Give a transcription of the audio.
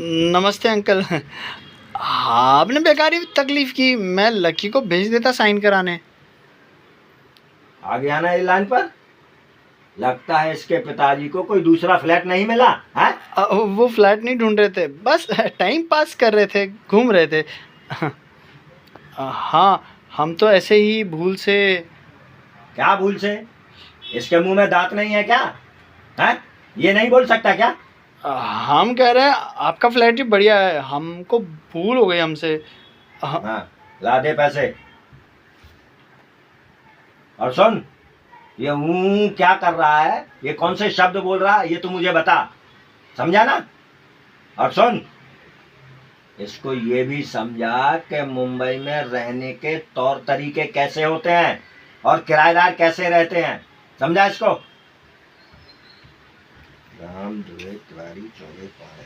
नमस्ते अंकल। आपने बेकारी तकलीफ की, मैं लकी को भेज देता साइन कराने। आ गया ना ये लाइन पर। लगता है इसके पिताजी को कोई दूसरा फ्लैट नहीं मिला है। वो फ्लैट नहीं ढूंढ रहे थे, बस टाइम पास कर रहे थे, घूम रहे थे। हाँ, हम तो ऐसे ही भूल से। क्या भूल से? इसके मुंह में दांत नहीं है क्या? है, ये नहीं बोल सकता क्या? हम कह रहे हैं आपका फ्लैट ही बढ़िया है, हमको भूल हो गई हमसे। हाँ, ला दे पैसे। और सुन, ये क्या कर रहा है, ये कौन से शब्द बोल रहा है, ये तू मुझे बता। समझा ना? और सुन, इसको ये भी समझा कि मुंबई में रहने के तौर तरीके कैसे होते हैं और किराएदार कैसे रहते हैं। समझा इसको? राम दुए तिवारी चौबे पाए।